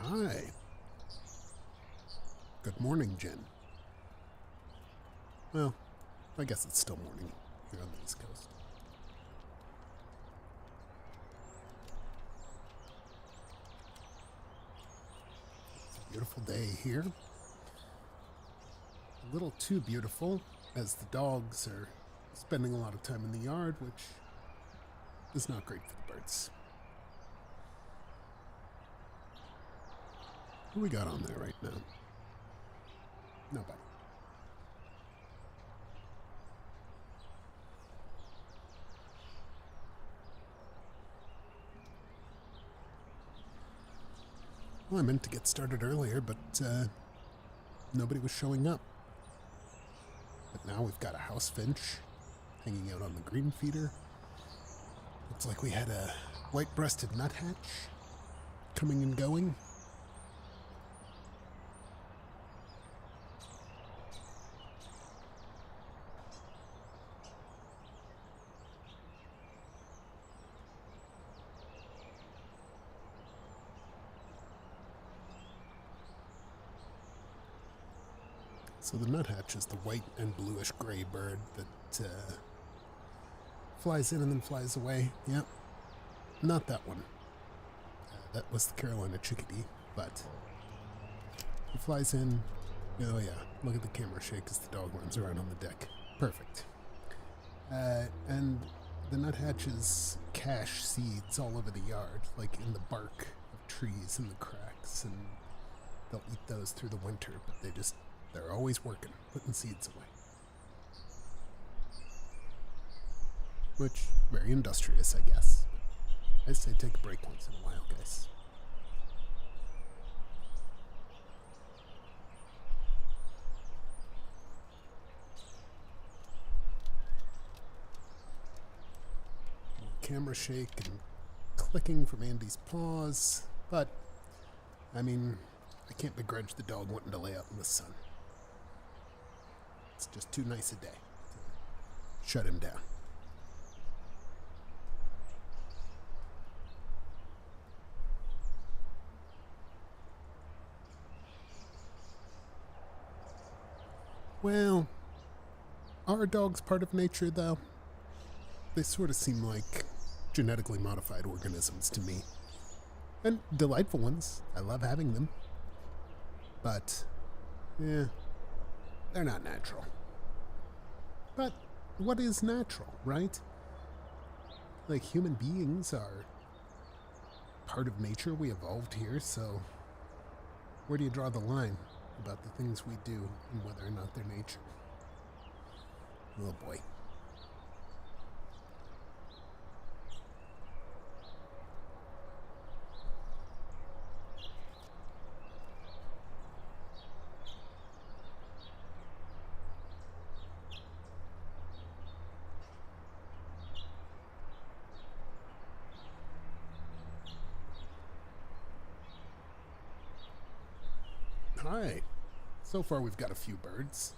Hi. Good morning, Jen. Well, I guess it's still morning here on the East Coast. It's a beautiful day here. A little too beautiful, as the dogs are spending a lot of time in the yard, which is not great for the birds. Who we got on there right now? Nobody. Well, I meant to get started earlier, but nobody was showing up. But now we've got a house finch hanging out on the green feeder. Looks like we had a white-breasted nuthatch coming and going. So the nuthatch is the white and bluish gray bird that flies in and then flies away. Yep, not that one. That was the Carolina chickadee, but he flies in. Oh yeah, look at the camera shake as the dog runs around on the deck. Perfect. And the nuthatches cache seeds all over the yard, like in the bark of trees and the cracks, and they'll eat those through the winter, but they're always working, putting seeds away. Which, very industrious, I guess. I say take a break once in a while, guys. Camera shake and clicking from Andy's paws, but, I mean, I can't begrudge the dog wanting to lay out in the sun. It's just too nice a day to shut him down. Well, are dogs part of nature, though? They sort of seem like genetically modified organisms to me. And delightful ones. I love having them. But, yeah, they're not natural. But what is natural, right? Like, human beings are part of nature. We evolved here, so where do you draw the line about the things we do and whether or not they're nature? Oh boy. Hi. So far we've got a few birds.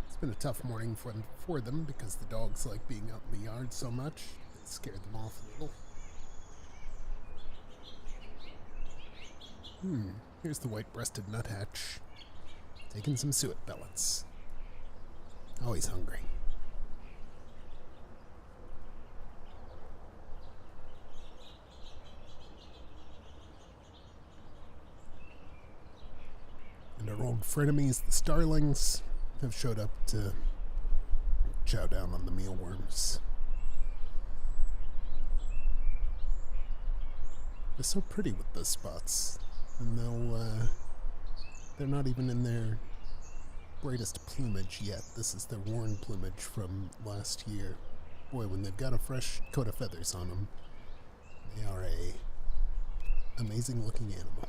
It's been a tough morning for them because the dogs like being out in the yard so much. It scared them off a little. Here's the white-breasted nuthatch taking some suet pellets. Oh, he's hungry. And our old frenemies, the starlings, have showed up to chow down on the mealworms. They're so pretty with those spots, and they're not even in their brightest plumage yet. This is their worn plumage from last year. Boy, when they've got a fresh coat of feathers on them, they are a amazing looking animal.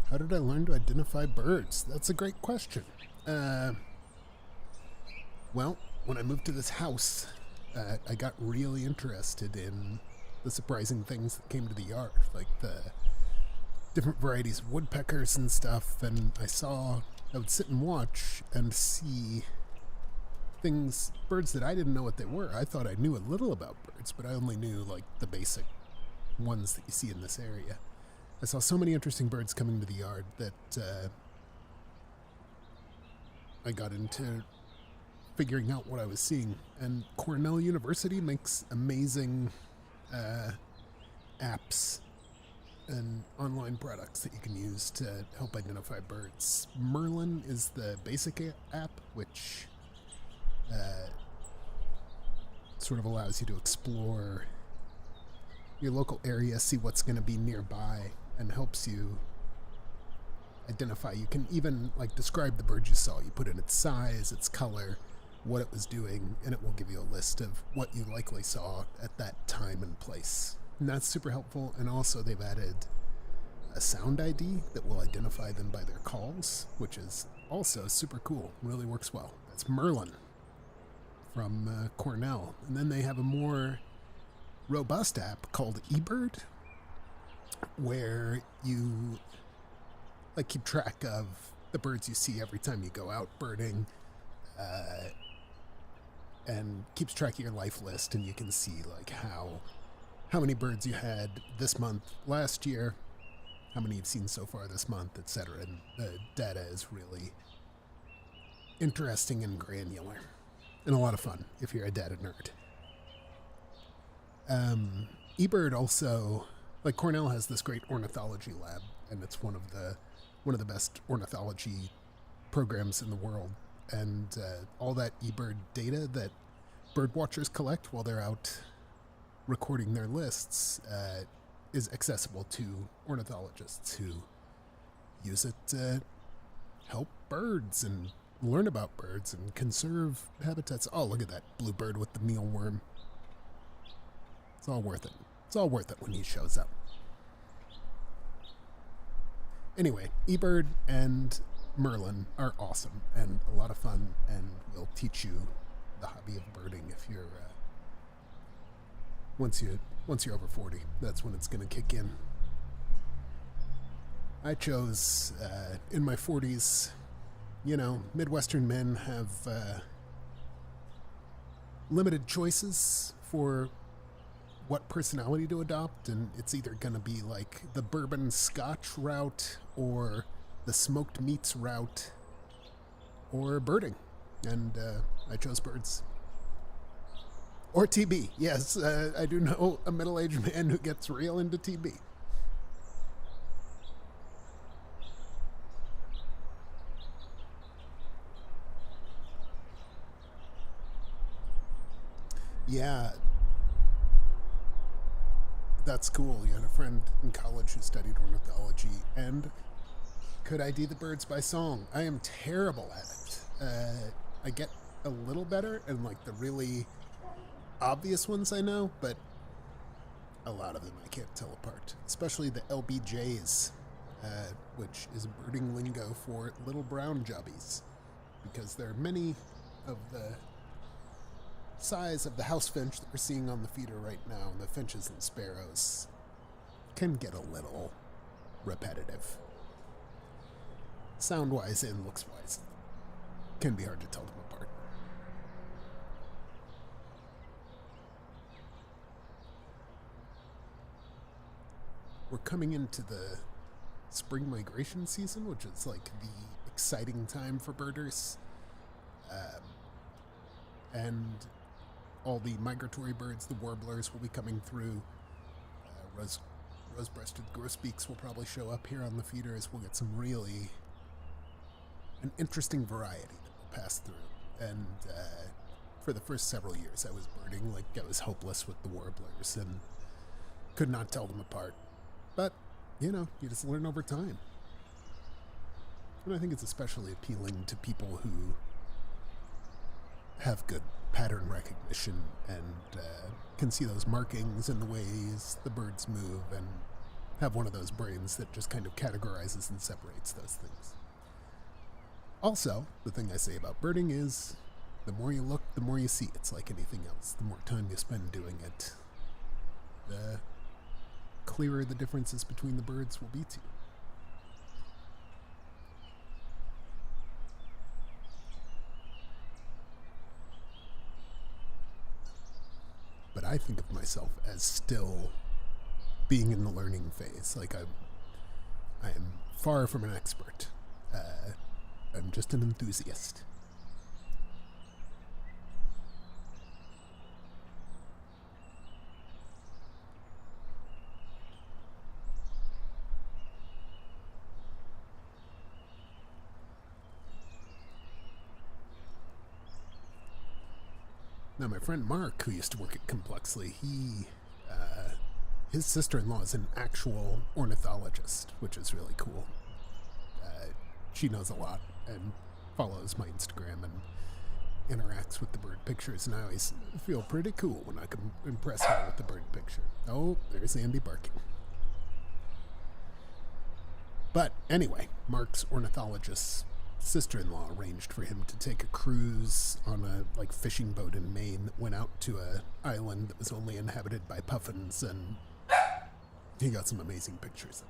How did I learn to identify birds? That's a great question. Well, when I moved to this house, I got really interested in the surprising things that came to the yard, like the different varieties of woodpeckers and stuff, and I would sit and watch and see things, birds that I didn't know what they were. I thought I knew a little about birds, but I only knew like the basic ones that you see in this area. I saw so many interesting birds coming to the yard that I got into figuring out what I was seeing. And Cornell University makes amazing apps and online products that you can use to help identify birds. Merlin is the basic app, which sort of allows you to explore your local area, see what's going to be nearby, and helps you identify. You can even like describe the bird you saw. You put in its size, its color, what it was doing, and it will give you a list of what you likely saw at that time and place. And that's super helpful. And also they've added a sound ID that will identify them by their calls, which is also super cool. Really works well. That's Merlin from Cornell. And then they have a more robust app called eBird, where you like keep track of the birds you see every time you go out birding, and keeps track of your life list, and you can see like how many birds you had this month last year, how many you've seen so far this month, etc. And the data is really interesting and granular and a lot of fun if you're a data nerd. eBird also, like Cornell has this great ornithology lab, and it's one of the best ornithology programs in the world. And all that eBird data that bird watchers collect while they're out recording their lists is accessible to ornithologists who use it to help birds and learn about birds and conserve habitats. Oh, look at that blue bird with the mealworm. It's all worth it. It's all worth it when he shows up. Anyway, eBird and Merlin are awesome and a lot of fun, and will teach you the hobby of birding if you're once you're over 40. That's when it's going to kick in. I chose in my 40s. You know, Midwestern men have limited choices for what personality to adopt, and it's either going to be like the bourbon scotch route or the smoked meats route or birding. And I chose birds. Or TB. Yes, I do know a middle-aged man who gets real into TB. Yeah, that's cool. You had a friend in college who studied ornithology and could ID the birds by song. I am terrible at it. I get a little better, and like the really obvious ones I know, but a lot of them I can't tell apart. Especially the LBJs, which is birding lingo for little brown jobbies, because there are many of the size of the house finch that we're seeing on the feeder right now, and the finches and sparrows can get a little repetitive. Sound-wise and looks-wise, can be hard to tell them apart. We're coming into the spring migration season, which is like the exciting time for birders. And all the migratory birds, the warblers, will be coming through. Rose-breasted grosbeaks will probably show up here on the feeders. We'll get an interesting variety that will pass through. And for the first several years, I was birding like I was hopeless with the warblers and could not tell them apart. But, you know, you just learn over time. And I think it's especially appealing to people who have good pattern recognition and can see those markings and the ways the birds move, and have one of those brains that just kind of categorizes and separates those things. Also, the thing I say about birding is the more you look, the more you see. It's like anything else. The more time you spend doing it, the clearer the differences between the birds will be to you. I think of myself as still being in the learning phase. Like I am far from an expert. I'm just an enthusiast. Now, my friend Mark, who used to work at Complexly, his sister-in-law is an actual ornithologist, which is really cool. She knows a lot and follows my Instagram and interacts with the bird pictures, and I always feel pretty cool when I can impress her with the bird picture. Oh, there's Andy barking. But anyway, Mark's ornithologist's sister-in-law arranged for him to take a cruise on a fishing boat in Maine that went out to a island that was only inhabited by puffins, and he got some amazing pictures of them.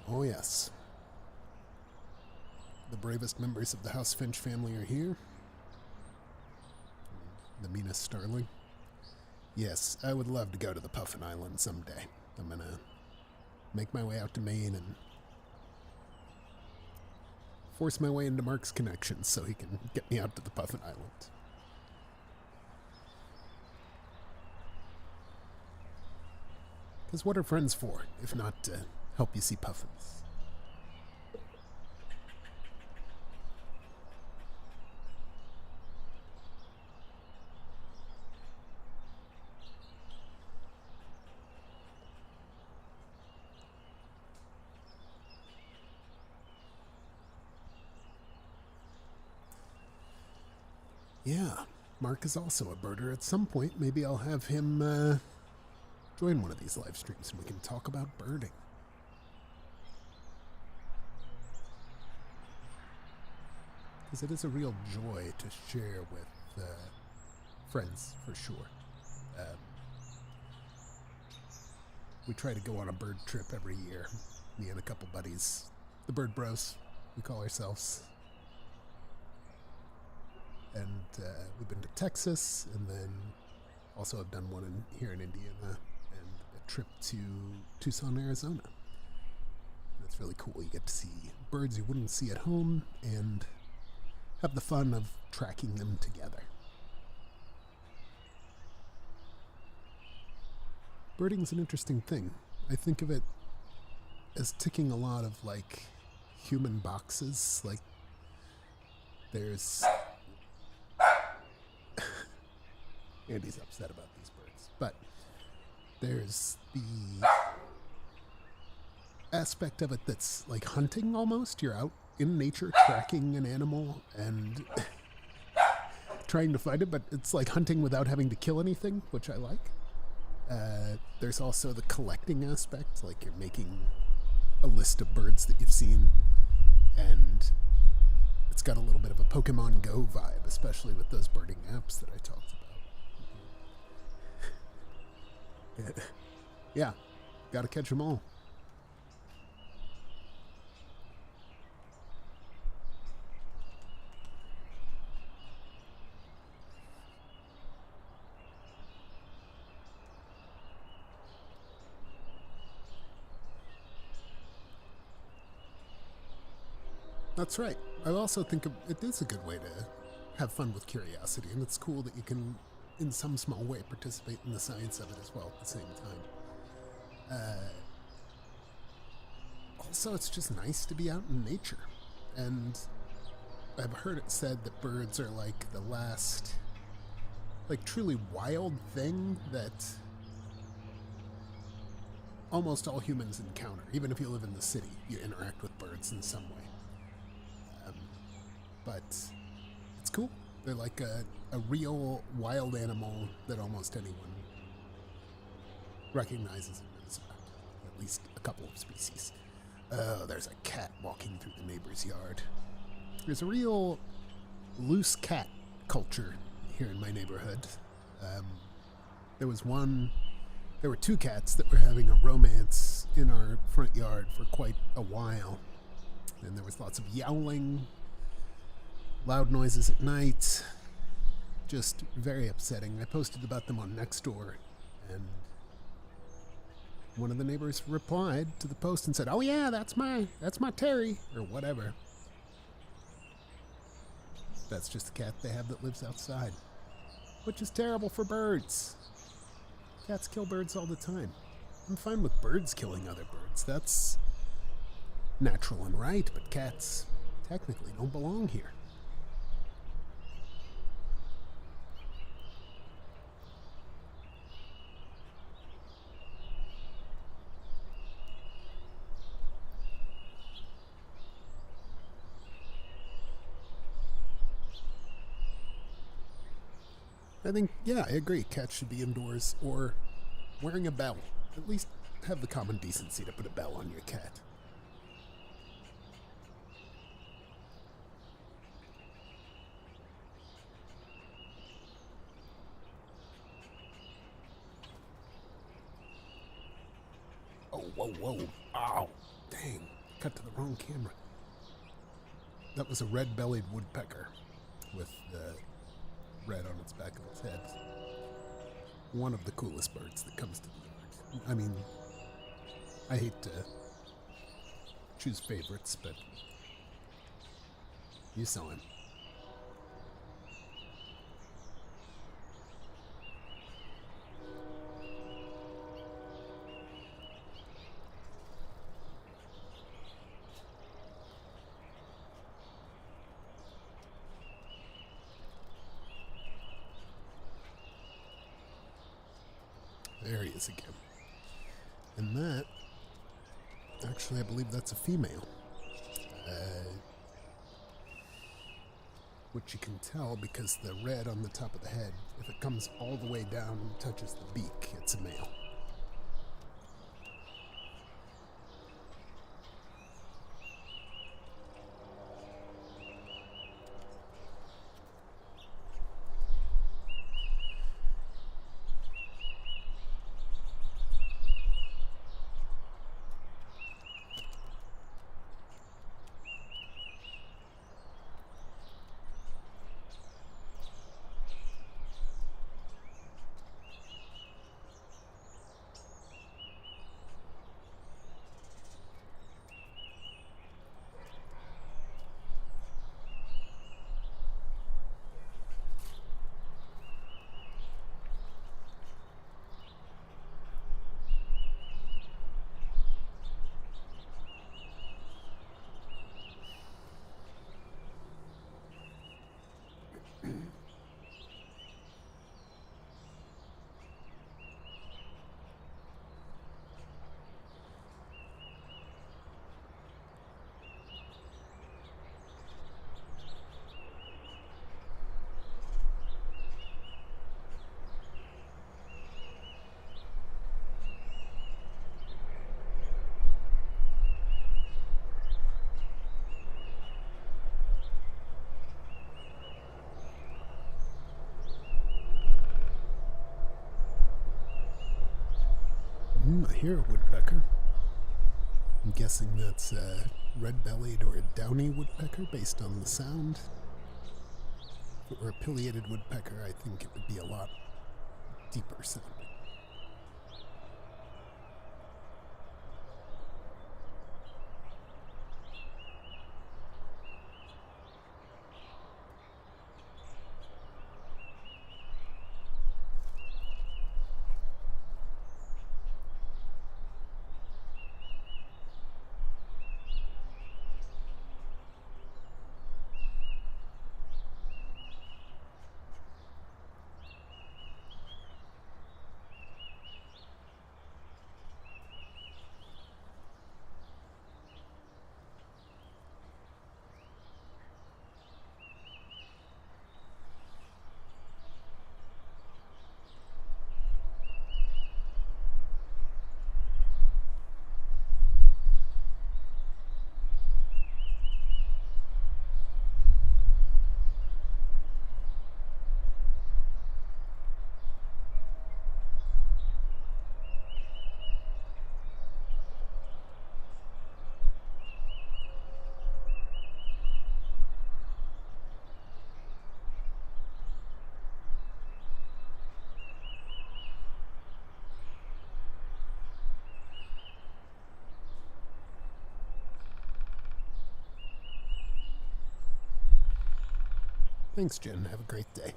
Oh yes. The bravest members of the House Finch family are here. The meanest starling. Yes, I would love to go to the Puffin Island someday. I'm gonna make my way out to Maine and force my way into Mark's connections so he can get me out to the Puffin Island. Because what are friends for, if not to help you see puffins? Yeah, Mark is also a birder. At some point, maybe I'll have him join one of these live streams and we can talk about birding. Because it is a real joy to share with friends, for sure. We try to go on a bird trip every year. Me and a couple buddies. The Bird Bros, we call ourselves. And we've been to Texas, and then also have done one here in Indiana, and a trip to Tucson, Arizona. That's really cool. You get to see birds you wouldn't see at home, and have the fun of tracking them together. Birding's an interesting thing. I think of it as ticking a lot of human boxes. There's Andy's upset about these birds, but there's the aspect of it that's like hunting almost. You're out in nature tracking an animal and trying to find it, but it's like hunting without having to kill anything, which I like. There's also the collecting aspect, like you're making a list of birds that you've seen, and it's got a little bit of a Pokemon Go vibe, especially with those birding apps that I talked about. Yeah, gotta catch them all. That's right. I also think it is a good way to have fun with curiosity, and it's cool that you can, in some small way, participate in the science of it as well at the same time. Also, it's just nice to be out in nature, and I've heard it said that birds are like the last, truly wild thing that almost all humans encounter. Even if you live in the city, you interact with birds in some way. But it's cool. They're like a real wild animal that almost anyone recognizes and knows about. At least a couple of species. Oh, there's a cat walking through the neighbor's yard. There's a real loose cat culture here in my neighborhood. There were two cats that were having a romance in our front yard for quite a while. And there was lots of yowling, loud noises at night, just very upsetting. I posted about them on Nextdoor, and one of the neighbors replied to the post and said, "Oh yeah, that's my Terry," or whatever. That's just a cat they have that lives outside, which is terrible for birds. Cats kill birds all the time. I'm fine with birds killing other birds. That's natural and right, but cats technically don't belong here. I think, yeah, I agree. Cats should be indoors or wearing a bell. At least have the common decency to put a bell on your cat. Oh, whoa. Ow. Dang. Cut to the wrong camera. That was a red-bellied woodpecker with the red on its back of its head. One of the coolest birds that comes to the yard. I mean, I hate to choose favorites, but you saw him. There he is again. And that, actually, I believe that's a female. Which you can tell because the red on the top of the head, if it comes all the way down and touches the beak, it's a male. I hear a woodpecker. I'm guessing that's a red-bellied or a downy woodpecker based on the sound. If it were a pileated woodpecker, I think it would be a lot deeper sounding. Thanks, Jen. Have a great day.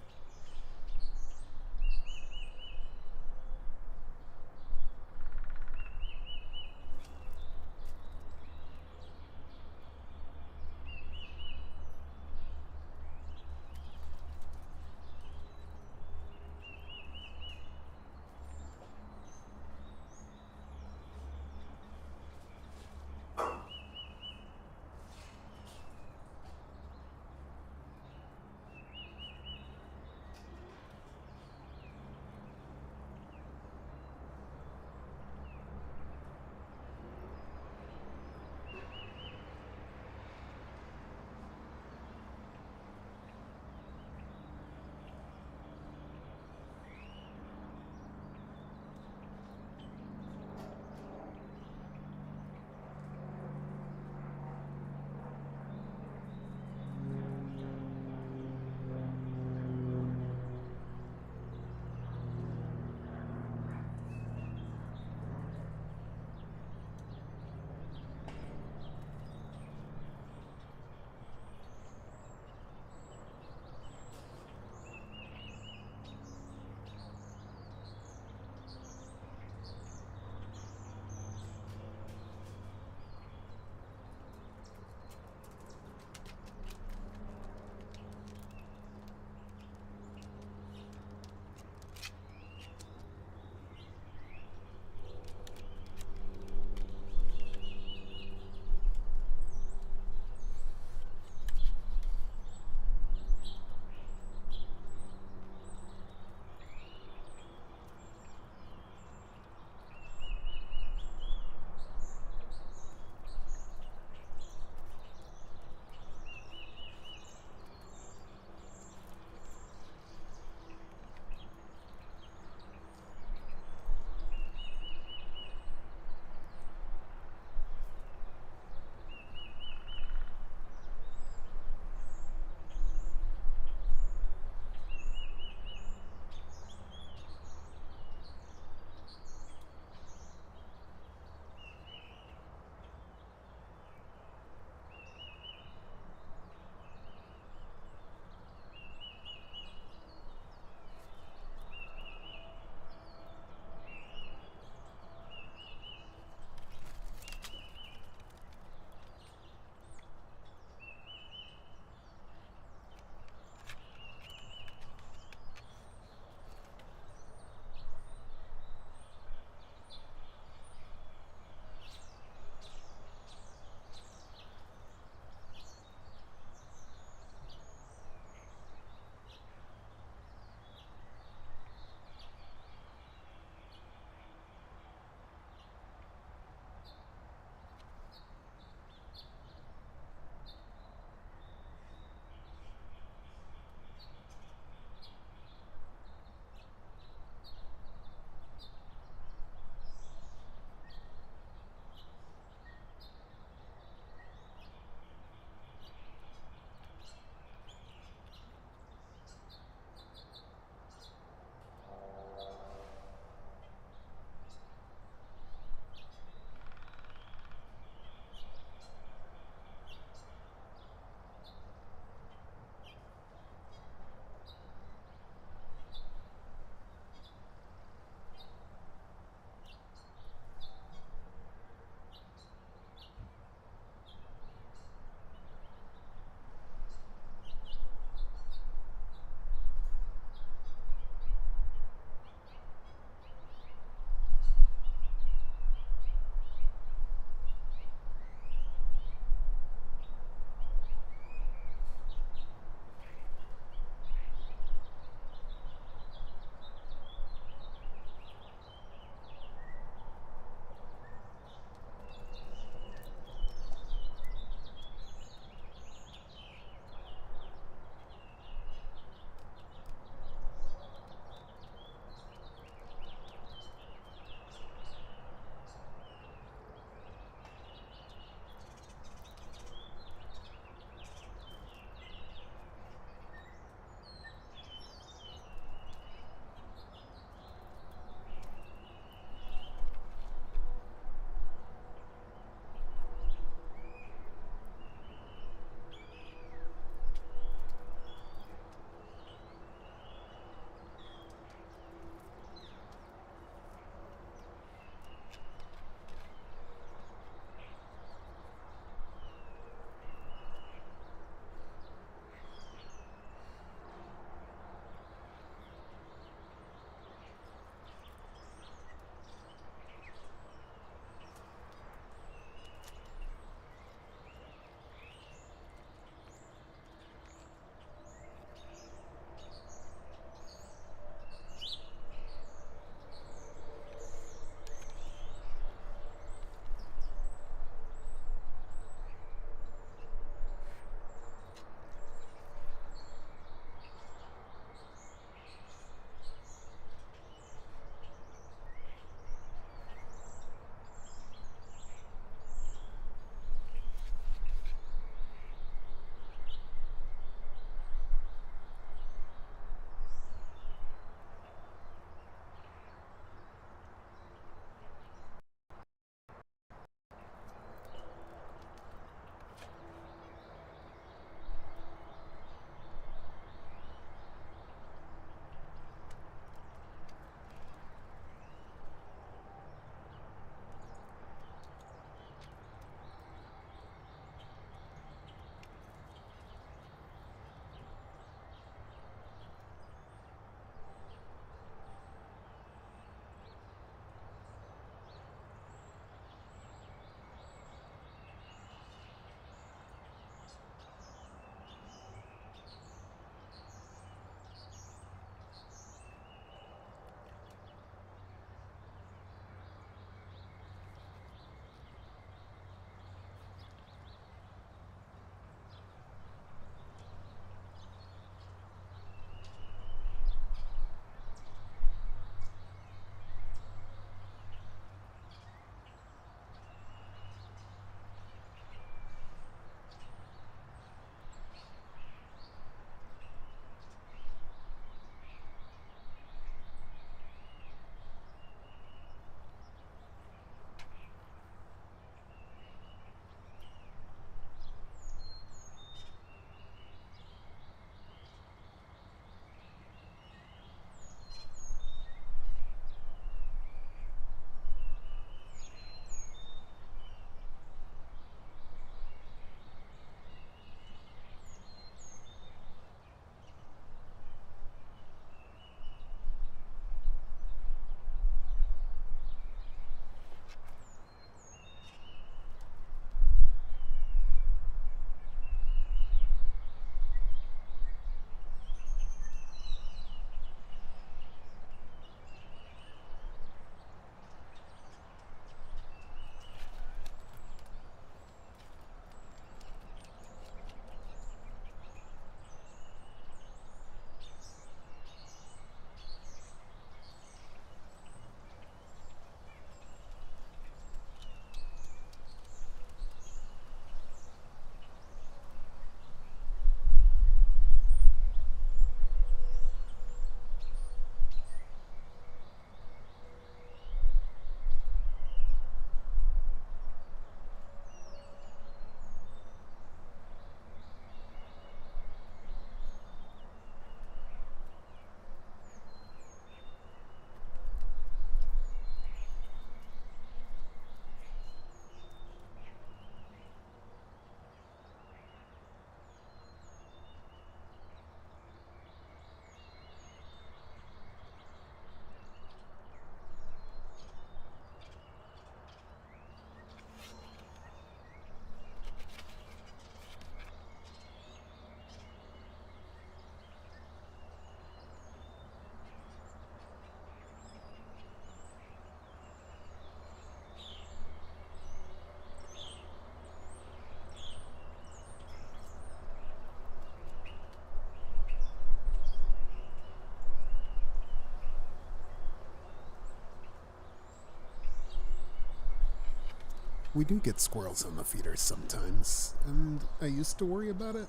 we do get squirrels on the feeders sometimes, and I used to worry about it.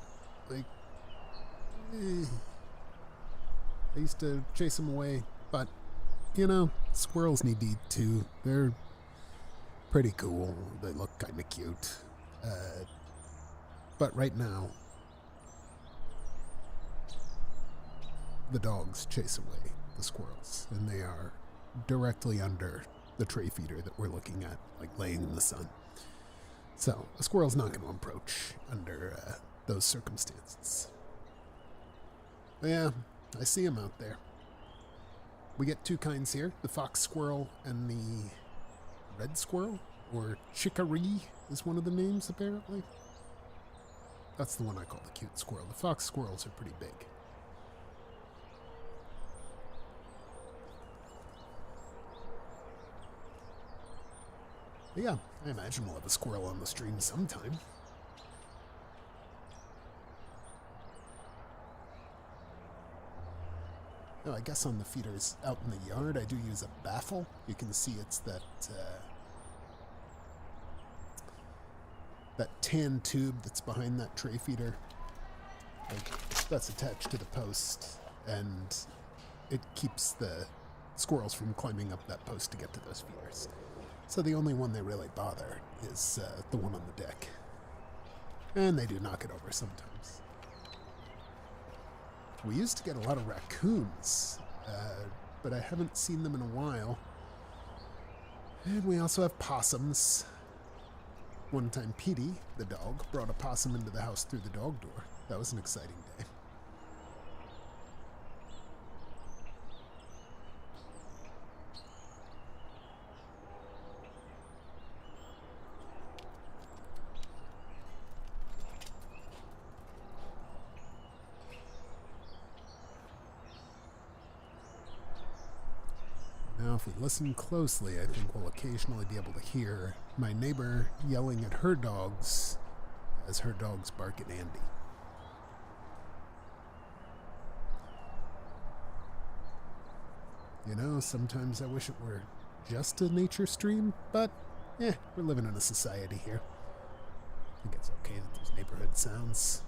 Like, I used to chase them away, but, squirrels need to eat too. They're pretty cool. They look kind of cute. But right now, the dogs chase away the squirrels, and they are directly under the tray feeder that we're looking at, like laying in the sun. So a squirrel's not going to approach under those circumstances. But yeah, I see them out there. We get two kinds here, the fox squirrel and the red squirrel, or chicory is one of the names apparently. That's the one I call the cute squirrel. The fox squirrels are pretty big. But yeah, I imagine we'll have a squirrel on the stream sometime. Oh, I guess on the feeders out in the yard, I do use a baffle. You can see it's that tan tube that's behind that tray feeder. That's attached to the post, and it keeps the squirrels from climbing up that post to get to those feeders. So the only one they really bother is the one on the deck. And they do knock it over sometimes. We used to get a lot of raccoons, but I haven't seen them in a while. And we also have possums. One time Petey, the dog, brought a possum into the house through the dog door. That was an exciting day. Now, if we listen closely, I think we'll occasionally be able to hear my neighbor yelling at her dogs as her dogs bark at Andy. Sometimes I wish it were just a nature stream, but, we're living in a society here. I think it's okay that there's neighborhood sounds.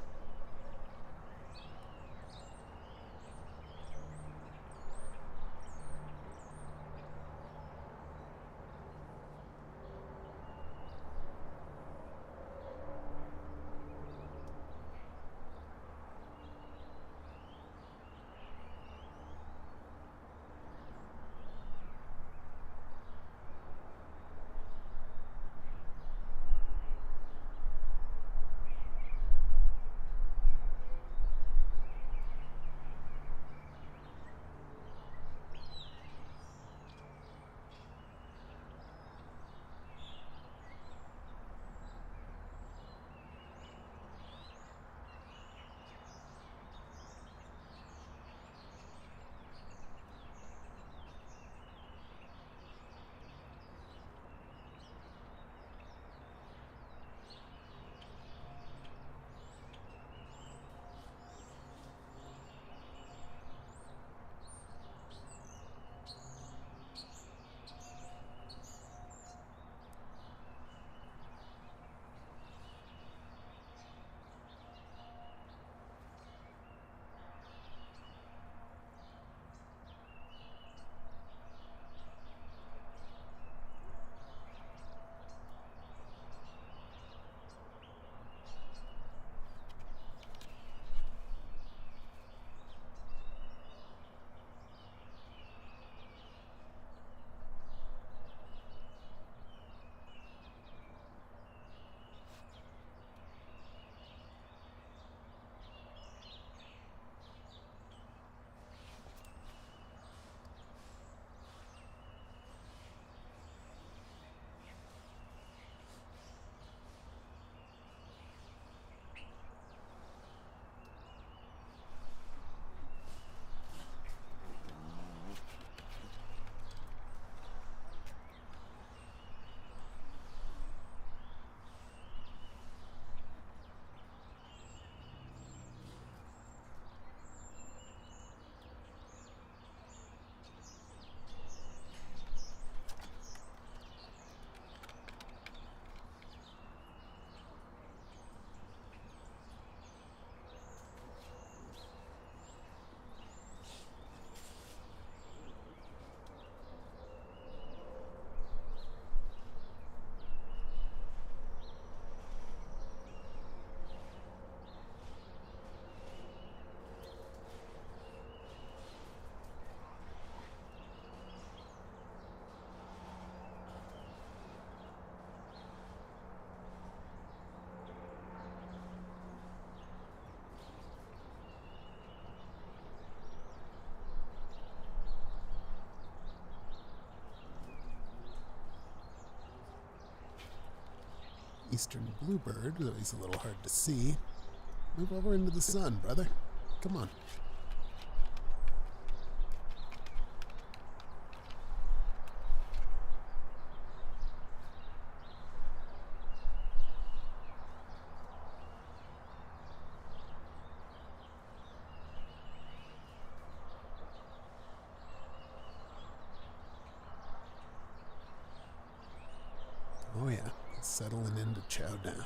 Eastern bluebird, though he's a little hard to see. Move over into the sun, brother. Come on. Oh yeah, settling into chow down.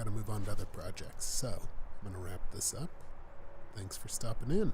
got to move on to other projects. So I'm going to wrap this up. Thanks for stopping in.